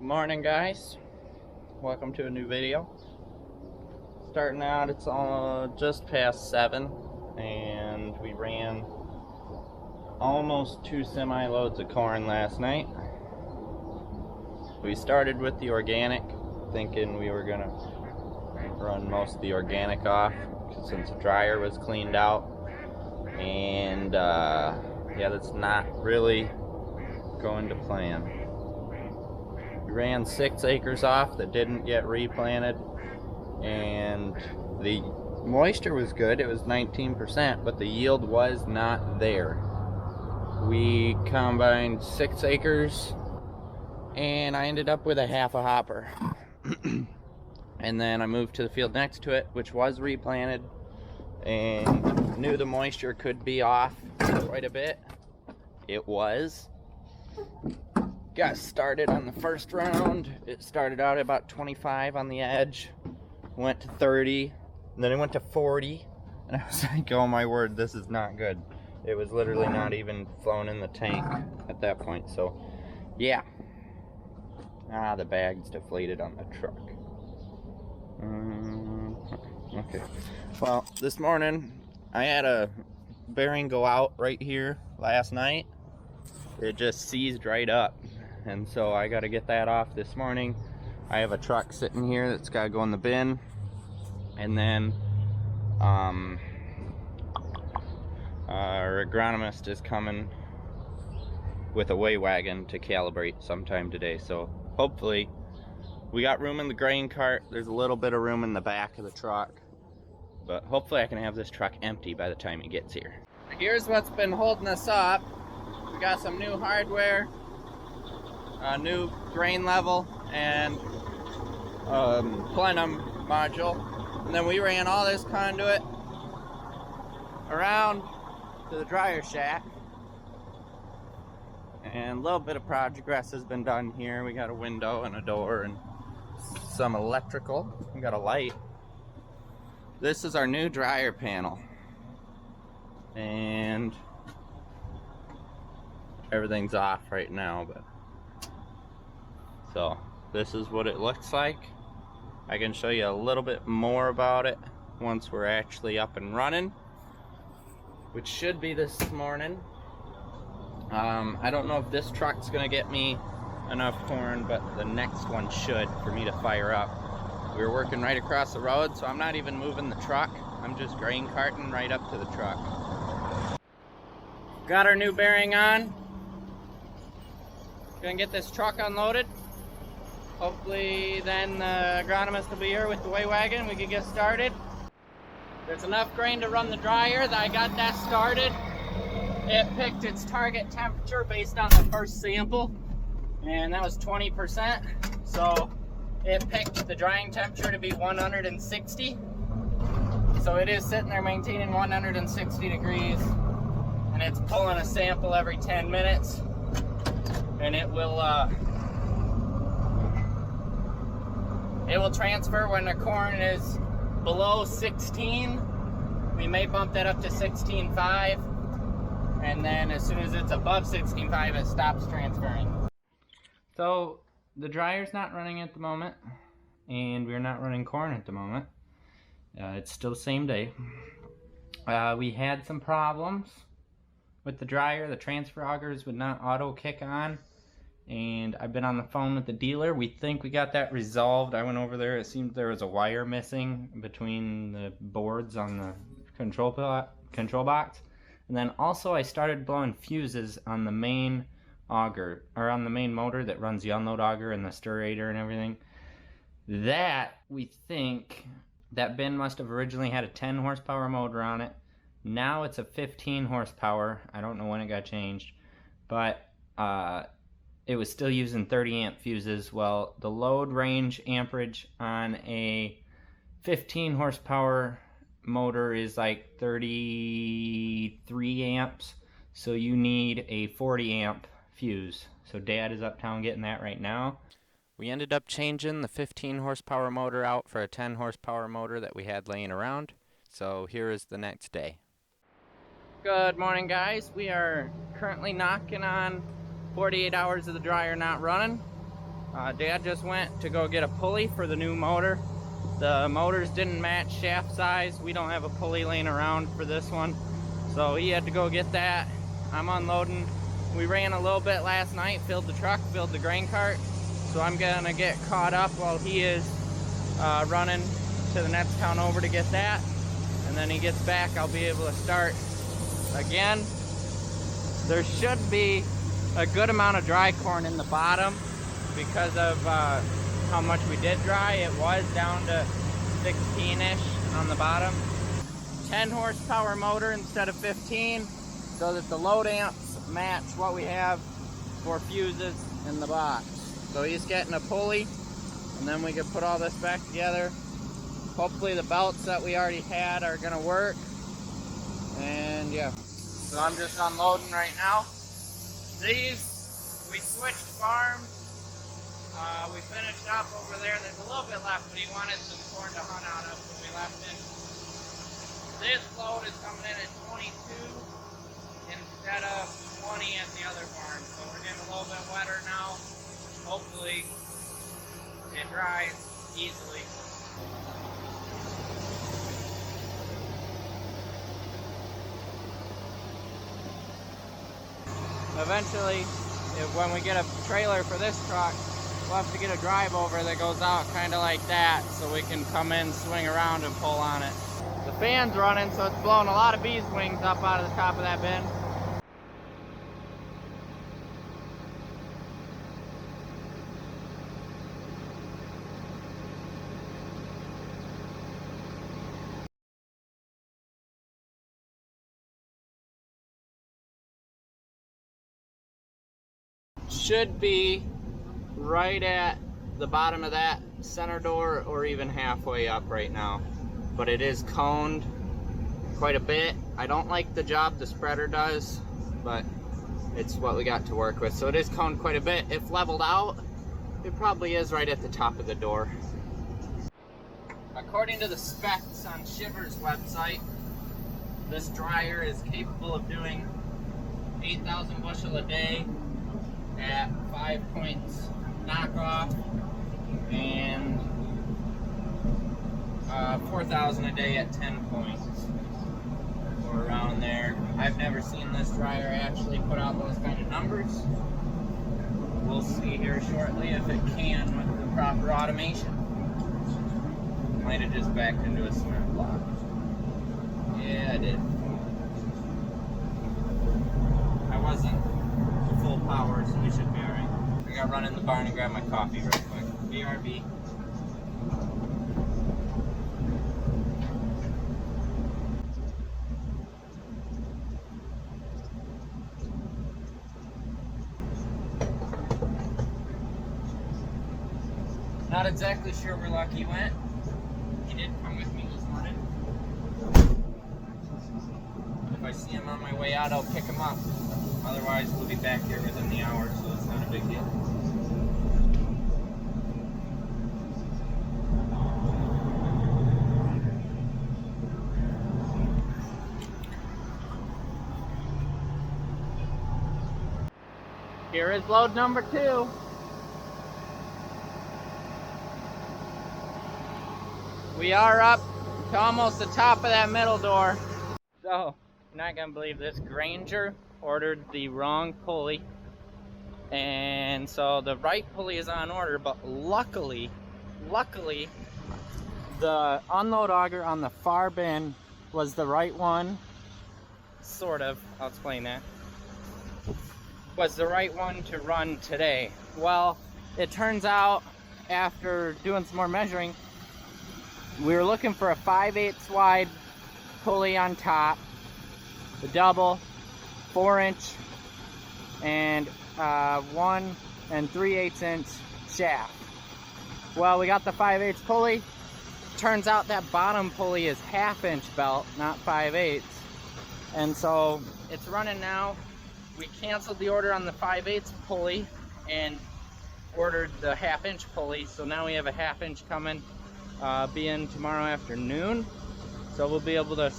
Morning, guys. Welcome to a new video. Starting out, it's just past 7 and we ran almost 2 semi loads of corn last night. We started with the organic, thinking we were gonna run most of the organic off since the dryer was cleaned out, and yeah, that's not really going to plan. We ran 6 acres off that didn't get replanted, and the moisture was good. It was 19%, but the yield was not there. We combined 6 acres and I ended up with a half a hopper. And then I moved to the field next to it, which was replanted, and knew the moisture could be off quite a bit. It was. Got started on the first round. It started out at about 25 on the edge, went to 30, and then it went to 40, and I was like, oh my word, this is not good. It was literally not even flowing in the tank at that point. So yeah, the bag's deflated on the truck. Okay, well, this morning I had a bearing go out right here last night. It just seized right up, and so I got to get that off this morning. I have a truck sitting here that's got to go in the bin, and then our agronomist is coming with a weigh wagon to calibrate sometime today. So hopefully, we got room in the grain cart. There's a little bit of room in the back of the truck, but hopefully I can have this truck empty by the time he gets here. Here's what's been holding us up. We got some new hardware, a new grain level, and plenum module. And then we ran all this conduit around to the dryer shack. And a little bit of progress has been done here. We got a window and a door and some electrical. We got a light. This is our new dryer panel. And everything's off right now, but so this is what it looks like. I can show you a little bit more about it once we're actually up and running, which should be this morning. I don't know if this truck's gonna get me enough corn, but the next one should, for me to fire up. We were working right across the road, so I'm not even moving the truck. I'm just grain carting right up to the truck. Got our new bearing on. Gonna get this truck unloaded. Hopefully then the agronomist will be here with the weigh wagon. We can get started. There's enough grain to run the dryer that I got that started. It picked its target temperature based on the first sample, and that was 20%. So it picked the drying temperature to be 160. So it is sitting there maintaining 160 degrees, and it's pulling a sample every 10 minutes. And it will transfer when the corn is below 16. We may bump that up to 16.5, and then as soon as it's above 16.5, it stops transferring. So the dryer's not running at the moment, and we're not running corn at the moment. It's still the same day. We had some problems with the dryer. The transfer augers would not auto kick on, and I've been on the phone with the dealer. We think we got that resolved. I went over there. It seemed there was a wire missing between the boards on the control box. And then also I started blowing fuses on the main auger, or on the main motor that runs the unload auger and the stirrator and everything. That, we think, that bin must have originally had a 10 horsepower motor on it. Now it's a 15 horsepower. I don't know when it got changed, but it was still using 30 amp fuses. Well, the load range amperage on a 15 horsepower motor is like 33 amps, so you need a 40 amp fuse. So Dad is uptown getting that right now. We ended up changing the 15 horsepower motor out for a 10 horsepower motor that we had laying around. So here is the next day. Good morning, guys. We are currently knocking on 48 hours of the dryer not running. Dad just went to go get a pulley for the new motor. The motors didn't match shaft size. We don't have a pulley laying around for this one, so he had to go get that. I'm unloading. We ran a little bit last night, filled the truck, filled the grain cart, so I'm gonna get caught up while he is running to the next town over to get that, and then he gets back, I'll be able to start again. There should be a good amount of dry corn in the bottom because of how much we did dry. It was down to 16-ish on the bottom. 10 horsepower motor instead of 15, so that the load amps match what we have for fuses in the box. So he's getting a pulley, and then we can put all this back together. Hopefully the belts that we already had are gonna work. And yeah, so I'm just unloading right now. These, we switched farms. We finished up over there. There's a little bit left, but he wanted some corn to hunt out of, so we left it. This load is coming in at 22 instead of 20 at the other farm. So we're getting a little bit wetter now. Hopefully it dries easily. Eventually, when we get a trailer for this truck, we'll have to get a drive over that goes out kind of like that, so we can come in, swing around, and pull on it. The fan's running, so it's blowing a lot of bees wings up out of the top of that bin. Should be right at the bottom of that center door, or even halfway up right now, but it is coned quite a bit. I don't like the job the spreader does, but it's what we got to work with. So it is coned quite a bit. If leveled out, it probably is right at the top of the door. According to the specs on Shivvers website, this dryer is capable of doing 8,000 bushel a day at 5 points knockoff, and 4,000 a day at 10 points, or around there. I've never seen this dryer actually put out those kind of numbers. We'll see here shortly if it can with the proper automation. Might have just backed into a cement block. Yeah, I did. I wasn't full power, so we should be alright. I gotta run in the barn and grab my coffee real quick. BRB. Not exactly sure where Lucky went. He did come with me this morning. If I see him on my way out, I'll pick him up. Otherwise, we'll be back here within the hour, so it's not a big deal. Here is load number 2. We are up to almost the top of that middle door. So, you're not gonna believe this. Granger ordered the wrong pulley, and so the right pulley is on order, but luckily the unload auger on the far bin was the right one. Sort of, I'll explain that. Was the right one to run today. Well, it turns out after doing some more measuring, we were looking for a 5/8 wide pulley on top, the double 4-inch, and 1 3/8 inch shaft. Well, we got the 5/8 pulley. Turns out that bottom pulley is 1/2 inch belt, not 5/8, and so it's running now. We canceled the order on the 5/8 pulley and ordered the 1/2 inch pulley, so now we have a 1/2 inch coming, being tomorrow afternoon. So we'll be able to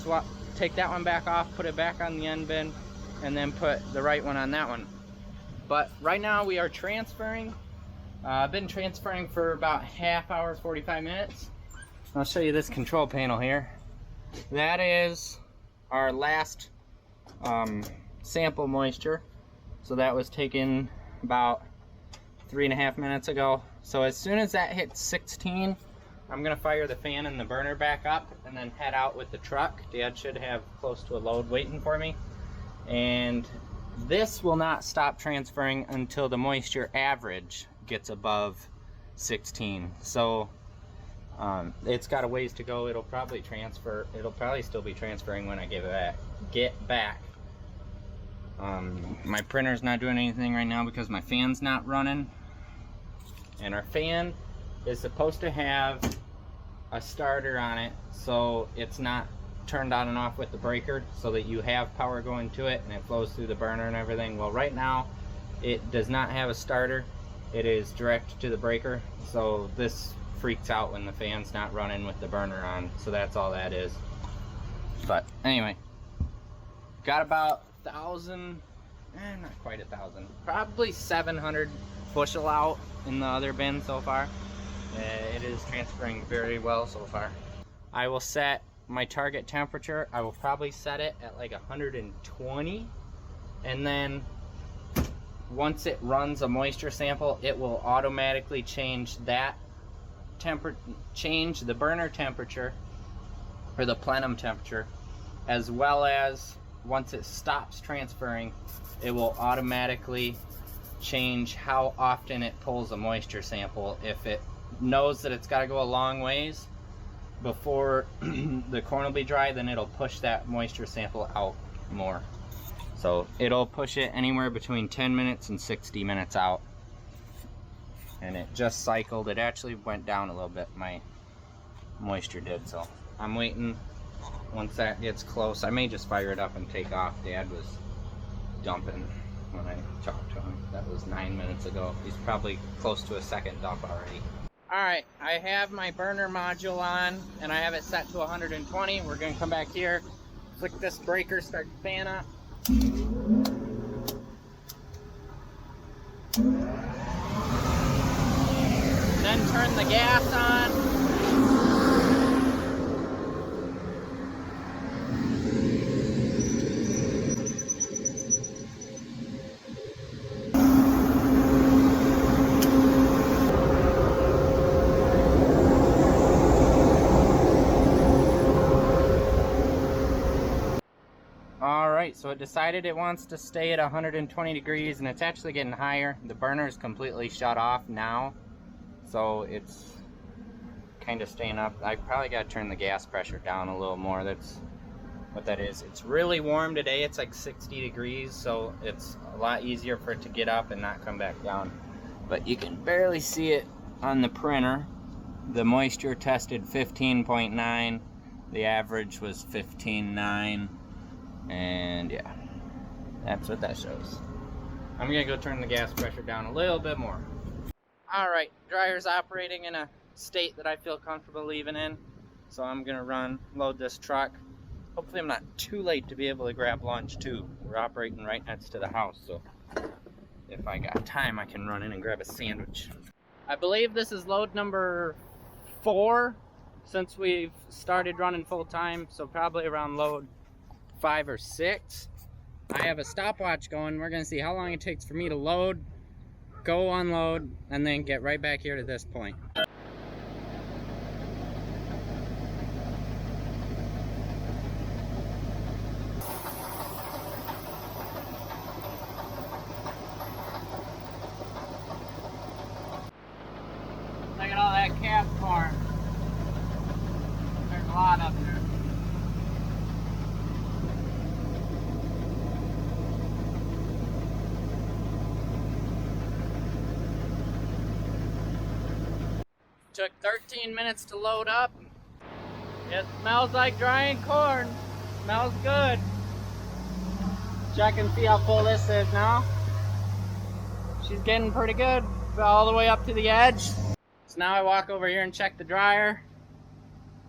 take that one back off, put it back on the end bin, and then put the right one on that one. But right now we are transferring I've been transferring for about half hour, 45 minutes. I'll show you this control panel here. That is our last sample moisture. So that was taken about 3.5 minutes ago. So as soon as that hits 16, I'm gonna fire the fan and the burner back up and then head out with the truck. Dad should have close to a load waiting for me. And this will not stop transferring until the moisture average gets above 16. So it's got a ways to go. It'll probably transfer. It'll probably still be transferring when I get back. My printer's not doing anything right now because my fan's not running. And our fan is supposed to have a starter on it, so it's not turned on and off with the breaker, so that you have power going to it and it flows through the burner and everything. Well, right now it does not have a starter. It is direct to the breaker, so this freaks out when the fan's not running with the burner on. So that's all that is. But anyway, got about 1,000, not quite 1,000, probably 700 bushel out in the other bin so far. It is transferring very well so far. I will set my target temperature. I will probably set it at like 120, and then once it runs a moisture sample, it will automatically change that change the burner temperature or the plenum temperature, as well as once it stops transferring, it will automatically change how often it pulls a moisture sample. If it knows that it's got to go a long ways before the corn will be dry, then it'll push that moisture sample out more. So it'll push it anywhere between 10 minutes and 60 minutes out. And it just cycled. It actually went down a little bit, my moisture did. So I'm waiting. Once that gets close, I may just fire it up and take off. Dad was dumping when I talked to him. That was 9 minutes ago. He's probably close to a second dump already. Alright, I have my burner module on and I have it set to 120. We're going to come back here, flick this breaker, start the fan up. Then turn the gas on. Alright, so it decided it wants to stay at 120 degrees, and it's actually getting higher. The burner is completely shut off now, so it's kind of staying up. I probably got to turn the gas pressure down a little more. That's what that is. It's really warm today. It's like 60 degrees, so it's a lot easier for it to get up and not come back down. But you can barely see it on the printer. The moisture tested 15.9. The average was 15.9. And yeah, that's what that shows. I'm gonna go turn the gas pressure down a little bit more. Alright, dryer's operating in a state that I feel comfortable leaving in. So I'm gonna load this truck. Hopefully I'm not too late to be able to grab lunch too. We're operating right next to the house, so if I got time I can run in and grab a sandwich. I believe this is load number 4 since we've started running full time, so probably around load 5 or 6. I have a stopwatch going. We're gonna see how long it takes for me to load, go unload, and then get right back here to this point. Look at all that calf corn. There's a lot up there. Took 13 minutes to load up. It smells like drying corn. Smells good. Check and see how full this is now. She's getting pretty good, all the way up to the edge. So now I walk over here and check the dryer.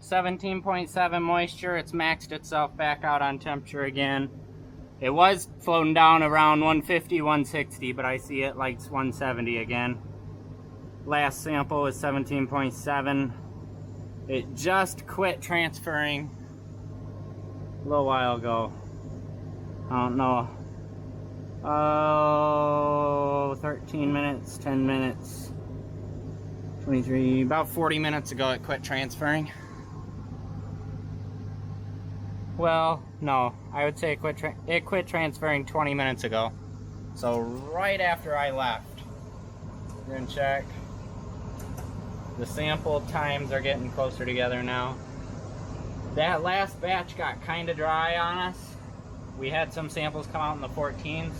17.7 moisture. It's maxed itself back out on temperature again. It was floating down around 150, 160, but I see it likes 170 again. Last sample was 17.7. It just quit transferring a little while ago. I don't know. Oh, 13 minutes, 10 minutes, 23, about 40 minutes ago it quit transferring. Well, no, I would say it quit transferring 20 minutes ago. So right after I left. We're gonna check. The sample times are getting closer together now. That last batch got kind of dry on us. We had some samples come out in the 14s,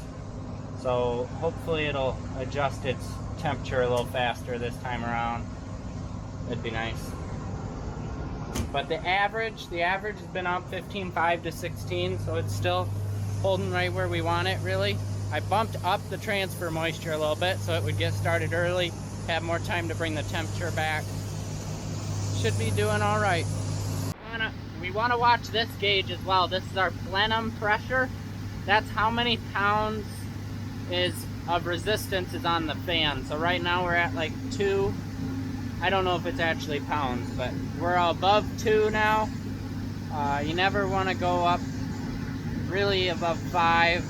so hopefully it'll adjust its temperature a little faster this time around. That'd be nice. But the average has been up 15.5 to 16, so it's still holding right where we want it, really. I bumped up the transfer moisture a little bit so it would get started early, have more time to bring the temperature back. Should be doing all right. We want to watch this gauge as well. This is our plenum pressure. That's how many pounds of resistance is on the fan. So right now we're at like 2. I don't know if it's actually pounds, but we're above 2 now. You never want to go up really above 5.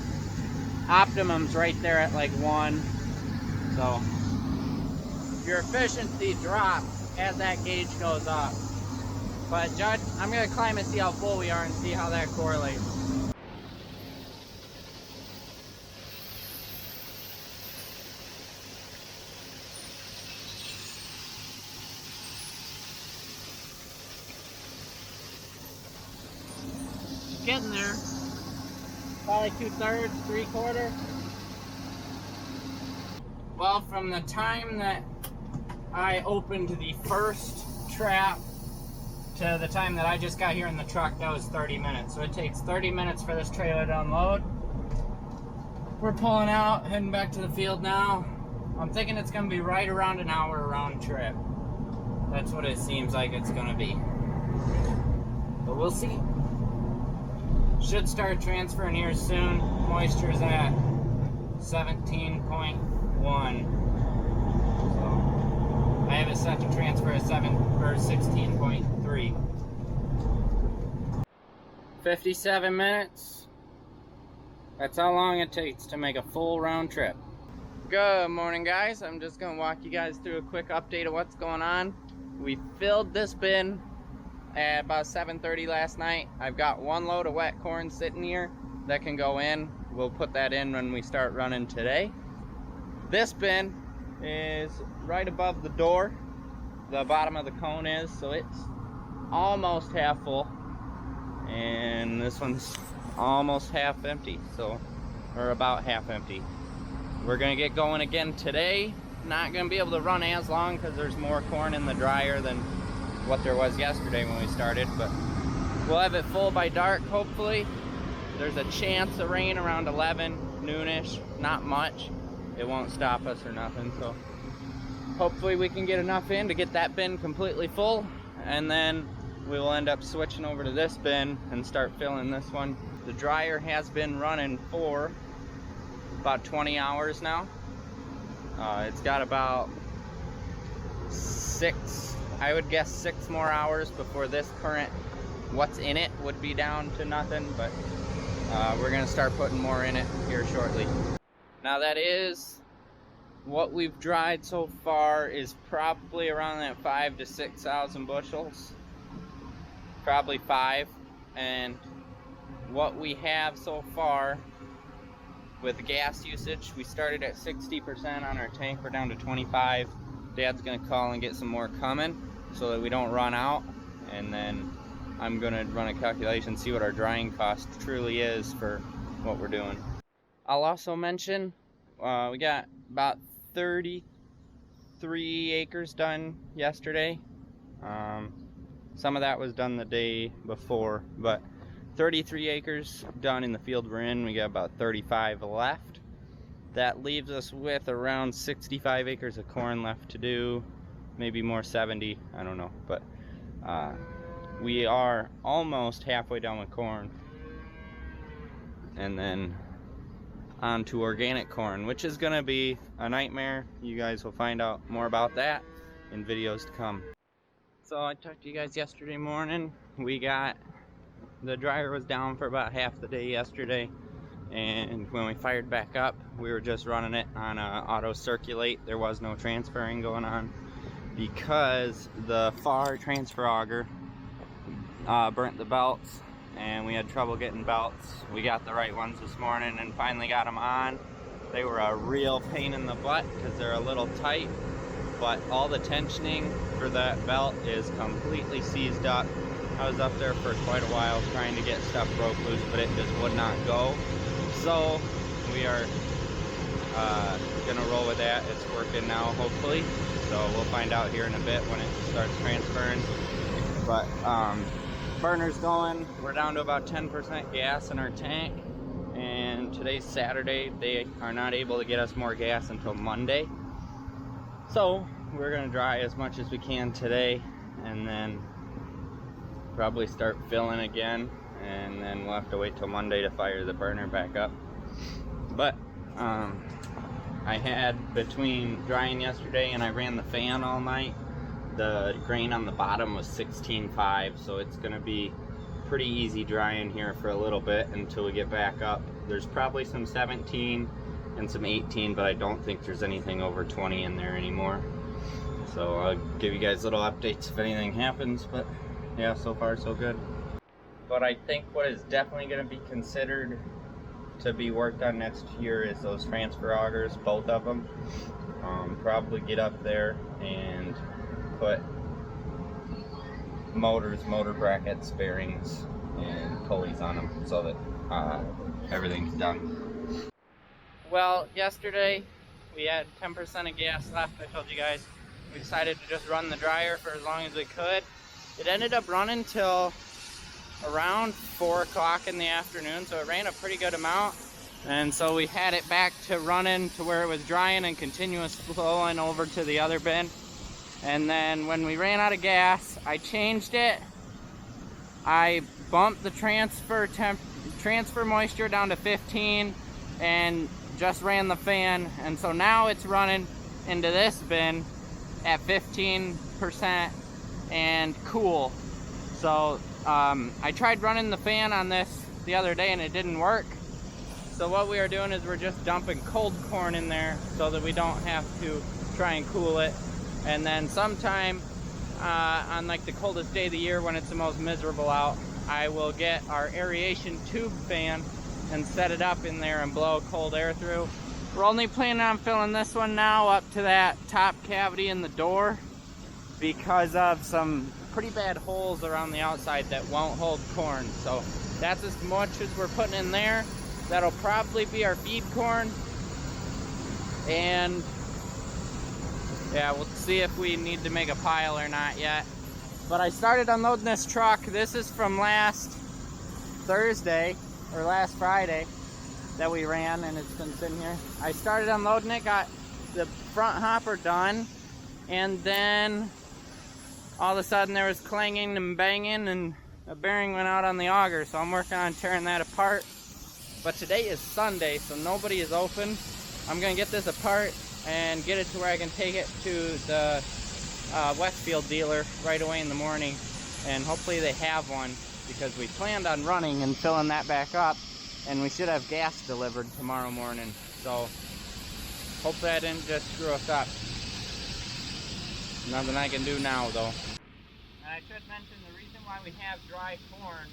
Optimum's right there at like 1. So your efficiency drops as that gauge goes up. But Judge, I'm gonna climb and see how full we are and see how that correlates. Getting there. Probably 2/3, 3/4. Well, from the time that I opened the first trap to the time that I just got here in the truck, that was 30 minutes. So it takes 30 minutes for this trailer to unload. We're pulling out, heading back to the field now. I'm thinking it's gonna be right around an hour round trip. That's what it seems like it's gonna be. But we'll see. Should start transferring here soon. Moisture's at 17.1. So I have it set to transfer at 16.3. 57 minutes. That's how long it takes to make a full round trip. Good morning, guys. I'm just gonna walk you guys through a quick update of what's going on. We filled this bin at about 7:30 last night. I've got 1 load of wet corn sitting here that can go in. We'll put that in when we start running today. This bin is right above the door. The bottom of the cone is, so it's almost half full. And this one's almost half empty, so, or about half empty. We're gonna get going again today. Not gonna be able to run as long because there's more corn in the dryer than what there was yesterday when we started, but we'll have it full by dark, hopefully. There's a chance of rain around 11, noonish, not much. It won't stop us or nothing, so hopefully we can get enough in to get that bin completely full, and then we will end up switching over to this bin and start filling this one. The dryer has been running for about 20 hours now. It's got about 6, I would guess 6 more hours before this current what's in it would be down to nothing, but we're gonna start putting more in it here shortly. Now that is what we've dried so far is probably around that 5,000 to 6,000 bushels, probably 5. And what we have so far with gas usage, we started at 60% on our tank. We're down to 25. Dad's gonna call and get some more coming so that we don't run out, and then I'm gonna run a calculation, see what our drying cost truly is for what we're doing. I'll also mention we got about 33 acres done yesterday. Some of that was done the day before, but 33 acres done in the field we're in. We got about 35 left. That leaves us with around 65 acres of corn left to do, maybe more, 70, I don't know, but we are almost halfway done with corn. And then onto organic corn, which is gonna be a nightmare. You guys will find out more about that in videos to come. So I talked to you guys yesterday morning. The dryer was down for about half the day yesterday, and when we fired back up, we were just running it on auto circulate. There was no transferring going on because the far transfer auger burnt the belts, and we had trouble getting belts. We got the right ones this morning and finally got them on. They were a real pain in the butt because they're a little tight, but all the tensioning for that belt is completely seized up. I was up there for quite a while trying to get stuff broke loose, but it just would not go. So we are gonna roll with that. It's working now, hopefully. So we'll find out here in a bit when it starts transferring. But burner's going. We're down to about 10% gas in our tank, and today's Saturday. They are not able to get us more gas until Monday. So we're gonna dry as much as we can today, and then probably start filling again, and then we'll have to wait till Monday to fire the burner back up. But I had, between drying yesterday and I ran the fan all night, the grain on the bottom was 16.5, so it's gonna be pretty easy drying here for a little bit until we get back up. There's probably some 17 and some 18, but I don't think there's anything over 20 in there anymore. So I'll give you guys little updates if anything happens, but yeah, so far so good. But I think what is definitely going to be considered to be worked on next year is those transfer augers, both of them. Probably get up there and put motor brackets, bearings, and pulleys on them so that everything's done. Well, yesterday we had 10% of gas left. I told you guys we decided to just run the dryer for as long as we could. It ended up running till around 4 o'clock in the afternoon, so it ran a pretty good amount. And so we had it back to running to where it was drying and continuous flowing over to the other bin. And then when we ran out of gas, I changed it. I bumped the transfer moisture down to 15 and just ran the fan. And so now it's running into this bin at 15% and cool. So I tried running the fan on this the other day and it didn't work. So what we are doing is we're just dumping cold corn in there so that we don't have to try and cool it. And then sometime on like the coldest day of the year when it's the most miserable out, I will get our aeration tube fan and set it up in there and blow cold air through. We're only planning on filling this one now up to that top cavity in the door because of some pretty bad holes around the outside that won't hold corn. So that's as much as we're putting in there. That'll probably be our feed corn. And yeah, we'll see if we need to make a pile or not yet. But I started unloading this truck. This is from last Thursday or last Friday that we ran, and it's been sitting here. I started unloading it, got the front hopper done, and then all of a sudden there was clanging and banging and a bearing went out on the auger, so I'm working on tearing that apart. But today is Sunday, so nobody is open. I'm gonna get this apart and get it to where I can take it to the Westfield dealer right away in the morning, and hopefully they have one because we planned on running and filling that back up, and we should have gas delivered tomorrow morning. So hopefully I didn't just screw us up. Nothing I can do now though. And I should mention the reason why we have dry corn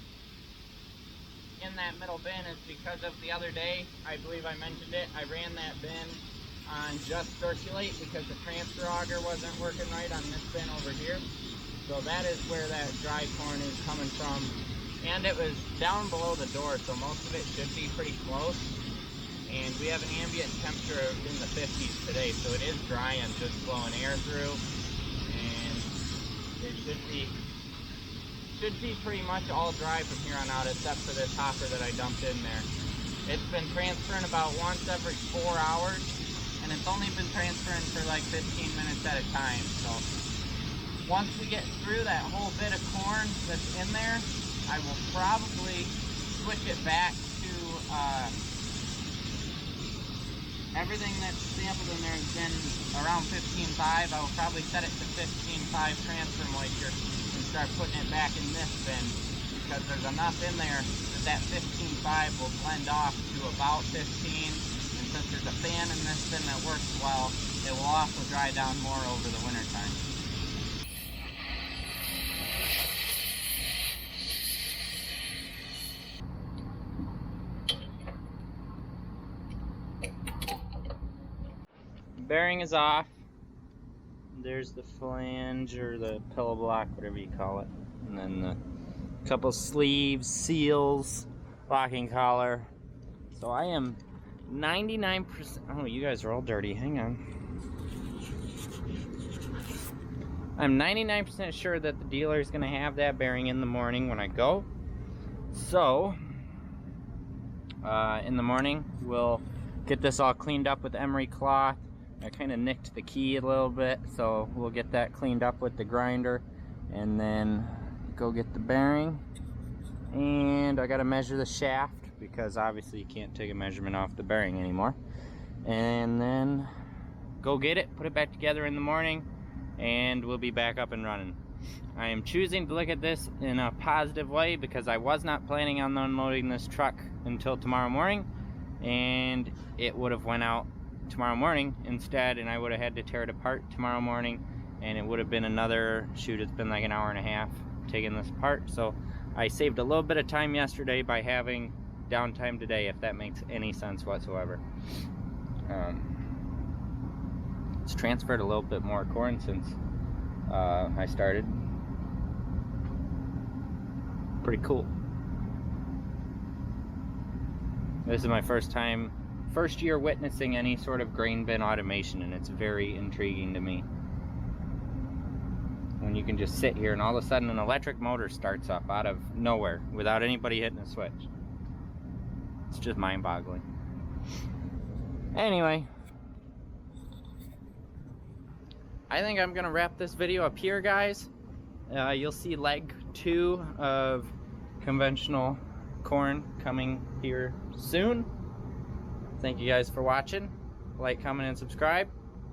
in that middle bin is because of the other day, I believe I mentioned it, I ran that bin on just circulate because the transfer auger wasn't working right on this bin over here. So that is where that dry corn is coming from. And it was down below the door, so most of it should be pretty close. And we have an ambient temperature in the 50s today, so it is dry and just blowing air through. And it should be pretty much all dry from here on out, except for this hopper that I dumped in there. It's been transferring about once every 4 hours, and it's only been transferring for like 15 minutes at a time. So once we get through that whole bit of corn that's in there, I will probably switch it back to everything that's sampled in there has been around 15.5. I will probably set it to 15.5 transfer moisture and start putting it back in this bin, because there's enough in there that 15.5 will blend off to about 15. And since there's a fan in this bin that works well, it will also dry down more over the winter time. Bearing is off. There's the flange or the pillow block, whatever you call it. And then the couple sleeves, seals, locking collar. So I am 99%. Oh, you guys are all dirty. Hang on. I'm 99% sure that the dealer is going to have that bearing in the morning when I go. So, in the morning, we'll get this all cleaned up with emery cloth. I kind of nicked the key a little bit, so we'll get that cleaned up with the grinder and then go get the bearing. And I got to measure the shaft, because obviously you can't take a measurement off the bearing anymore. And then go get it, put it back together in the morning, and we'll be back up and running. I am choosing to look at this in a positive way, because I was not planning on unloading this truck until tomorrow morning, and it would have went out tomorrow morning instead, and I would have had to tear it apart tomorrow morning, and it would have been another, shoot, it's been like an hour and a half taking this apart. So I saved a little bit of time yesterday by having downtime today, if that makes any sense whatsoever. It's transferred a little bit more corn since I started. Pretty cool. This is my first year witnessing any sort of grain bin automation, and it's very intriguing to me. When you can just sit here and all of a sudden an electric motor starts up out of nowhere without anybody hitting a switch. It's just mind-boggling. Anyway, I think I'm gonna wrap this video up here, guys. You'll see leg 2 of conventional corn coming here soon. Thank you guys for watching. Like, comment, and subscribe,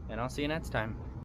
and I'll see you next time.